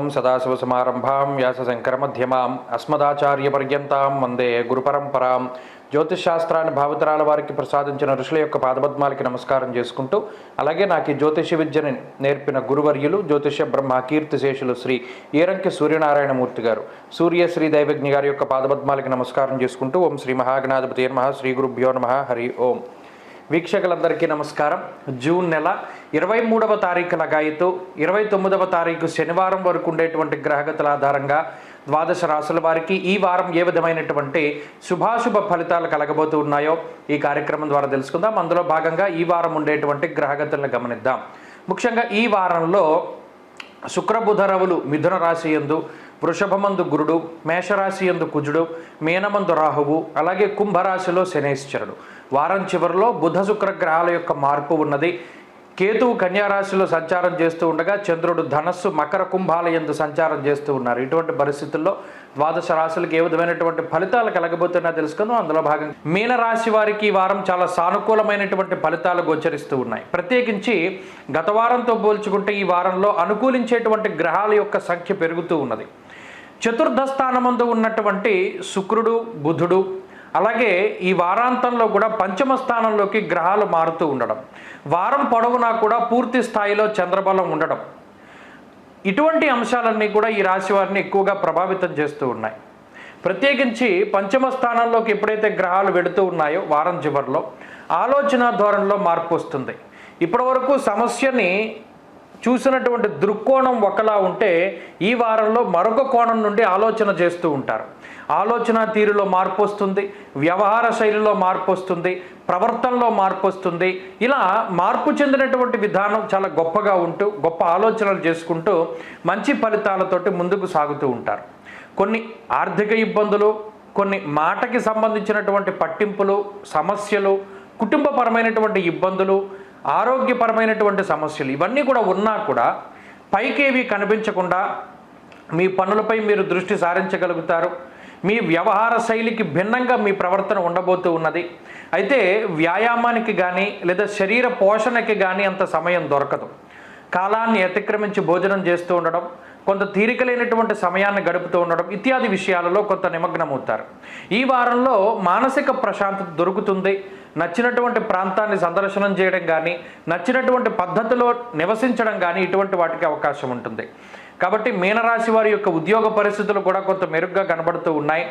ఓం సదాశివసమారంభాం వ్యాసశంకరమధ్యమాం అస్మదాచార్యపర్యంతాం వందే గురుపరంపరాం. జ్యోతిష్ శాస్త్రాన్ని భావితరాల వారికి ప్రసాదించిన ఋషుల యొక్క పాదపద్మాలకి నమస్కారం చేసుకుంటూ, అలాగే నాకు ఈ జ్యోతిష విద్యని నేర్పిన గురువర్యులు జ్యోతిష బ్రహ్మ కీర్తిశేషులు శ్రీ ఏరంకి సూర్యనారాయణమూర్తి గారు, సూర్యశ్రీ దైవజ్ఞ గారి యొక్క పాదపద్మాలకి నమస్కారం చేసుకుంటూ, ఓం శ్రీ మహాగణాధిపతి నమః, శ్రీ గురుభ్యో నమః, హరి ఓం. వీక్షకులందరికీ నమస్కారం. జూన్ నెల 23వ తారీఖు లగాయితూ 29వ తారీఖు శనివారం వరకు ఉండేటువంటి గ్రహగతుల ఆధారంగా ద్వాదశ రాశుల వారికి ఈ వారం ఏ విధమైనటువంటి శుభాశుభ ఫలితాలు కలగబోతూ ఉన్నాయో ఈ కార్యక్రమం ద్వారా తెలుసుకుందాం. అందులో భాగంగా ఈ వారం ఉండేటువంటి గ్రహగతులను గమనిద్దాం. ముఖ్యంగా ఈ వారంలో శుక్రబుధ రవులు మిథున రాశి యందు, వృషభమందు గురుడు, మేషరాశి యందు కుజుడు, మీనమందు రాహువు, అలాగే కుంభరాశిలో శనేశ్వరుడు. వారం చివరిలో బుధ శుక్ర గ్రహాల యొక్క మార్పు ఉన్నది. కేతువు కన్యారాశిలో సంచారం చేస్తూ ఉండగా చంద్రుడు ధనస్సు మకర కుంభాల యందు సంచారం చేస్తూ ఉన్నారు. ఇటువంటి పరిస్థితుల్లో ద్వాదశ రాశులకు ఏ విధమైనటువంటి ఫలితాలు కలగబోతున్నా తెలుసుకుందాం. అందులో భాగంగా మీనరాశి వారికి ఈ వారం చాలా సానుకూలమైనటువంటి ఫలితాలు గోచరిస్తూ ఉన్నాయి. ప్రత్యేకించి గత వారంతో పోల్చుకుంటే ఈ వారంలో అనుకూలించేటువంటి గ్రహాల యొక్క సంఖ్య పెరుగుతూ ఉన్నది. చతుర్థ స్థానమందు ఉన్నటువంటి శుక్రుడు, బుధుడు, అలాగే ఈ వారాంతంలో కూడా పంచమ స్థానంలోకి గ్రహాలు మారుతూ ఉండడం, వారం పొడవునా కూడా పూర్తి స్థాయిలో చంద్రబలం ఉండడం, ఇటువంటి అంశాలన్నీ కూడా ఈ రాశి వారిని ఎక్కువగా ప్రభావితం చేస్తూ ఉన్నాయి. ప్రత్యేకించి పంచమ స్థానంలోకి ఎప్పుడైతే గ్రహాలు వెడుతూ ఉన్నాయో వారం చివరిలో ఆలోచన ధోరణిలో మార్పు వస్తుంది. ఇప్పటి వరకు సమస్యని చూసినటువంటి దృక్కోణం ఒకలా ఉంటే ఈ వారంలో మరొక కోణం నుండి ఆలోచన చేస్తూ ఉంటారు. ఆలోచన తీరులో మార్పు వస్తుంది, వ్యవహార శైలిలో మార్పు వస్తుంది, ప్రవర్తనలో మార్పు వస్తుంది. ఇలా మార్పు చెందినటువంటి విధానం చాలా గొప్పగా ఉంటూ గొప్ప ఆలోచనలు చేసుకుంటూ మంచి ఫలితాలతోటి ముందుకు సాగుతూ ఉంటారు. కొన్ని ఆర్థిక ఇబ్బందులు, కొన్ని మాటకి సంబంధించినటువంటి పట్టింపులు, సమస్యలు, కుటుంబపరమైనటువంటి ఇబ్బందులు, ఆరోగ్యపరమైనటువంటి సమస్యలు ఇవన్నీ కూడా ఉన్నా కూడా పైకేవి కనిపించకుండా మీ పనులపై మీరు దృష్టి సారించగలుగుతారు. మీ వ్యవహార శైలికి భిన్నంగా మీ ప్రవర్తన ఉండబోతూ ఉన్నది. అయితే వ్యాయామానికి కానీ లేదా శరీర పోషణకి కానీ అంత సమయం దొరకదు. కాలాన్ని అతిక్రమించి భోజనం చేస్తూ ఉండడం, కొంత తీరిక లేనటువంటి సమయాన్ని గడుపుతూ ఉండడం ఇత్యాది విషయాలలో కొంత నిమగ్నమవుతారు. ఈ వారంలో మానసిక ప్రశాంతత దొరుకుతుంది. నచ్చినటువంటి ప్రాంతాన్ని సందర్శనం చేయడం కానీ, నచ్చినటువంటి పద్ధతిలో నివసించడం కానీ ఇటువంటి వాటికి అవకాశం ఉంటుంది. కాబట్టి మీనరాశి వారి యొక్క ఉద్యోగ పరిస్థితులు కూడా కొంత మెరుగ్గా కనబడుతూ ఉన్నాయి.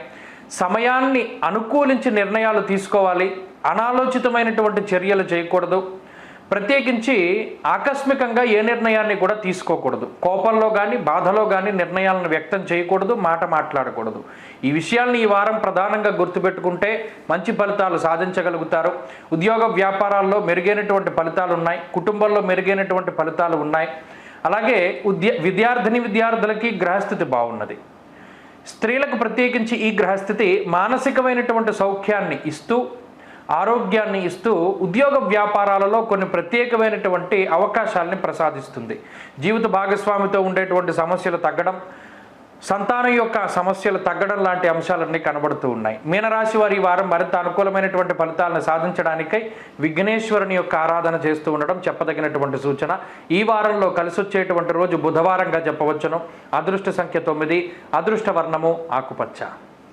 సమయాన్ని అనుకూలించి నిర్ణయాలు తీసుకోవాలి. అనాలోచితమైనటువంటి చర్యలు చేయకూడదు. ప్రత్యేకించి ఆకస్మికంగా ఏ నిర్ణయాన్ని కూడా తీసుకోకూడదు. కోపంలో కానీ బాధలో కానీ నిర్ణయాలను వ్యక్తం చేయకూడదు, మాట మాట్లాడకూడదు. ఈ విషయాల్ని ఈ వారం ప్రధానంగా గుర్తుపెట్టుకుంటే మంచి ఫలితాలు సాధించగలుగుతారు. ఉద్యోగ వ్యాపారాల్లో మెరుగైనటువంటి ఫలితాలు ఉన్నాయి, కుటుంబంలో మెరుగైనటువంటి ఫలితాలు ఉన్నాయి. అలాగే విద్యార్థులకి గ్రహస్థితి బాగున్నది. స్త్రీలకు ప్రత్యేకించి ఈ గ్రహస్థితి మానసికమైనటువంటి సౌఖ్యాన్ని ఇస్తూ, ఆరోగ్యాన్ని ఇస్తూ ఉద్యోగ వ్యాపారాలలో కొన్ని ప్రత్యేకమైనటువంటి అవకాశాలని ప్రసాదిస్తుంది. జీవిత భాగస్వామితో ఉండేటువంటి సమస్యలు తగ్గడం, సంతానం యొక్క సమస్యలు తగ్గడం లాంటి అంశాలన్నీ కనబడుతూ ఉన్నాయి. మీనరాశి వారి ఈ వారం మరింత అనుకూలమైనటువంటి ఫలితాలను సాధించడానికై విఘ్నేశ్వరుని యొక్క ఆరాధన చేస్తూ ఉండడం చెప్పదగినటువంటి సూచన. ఈ వారంలో కలిసి వచ్చేటువంటి రోజు బుధవారంగా చెప్పవచ్చును. అదృష్ట సంఖ్య 9, అదృష్ట వర్ణము ఆకుపచ్చ.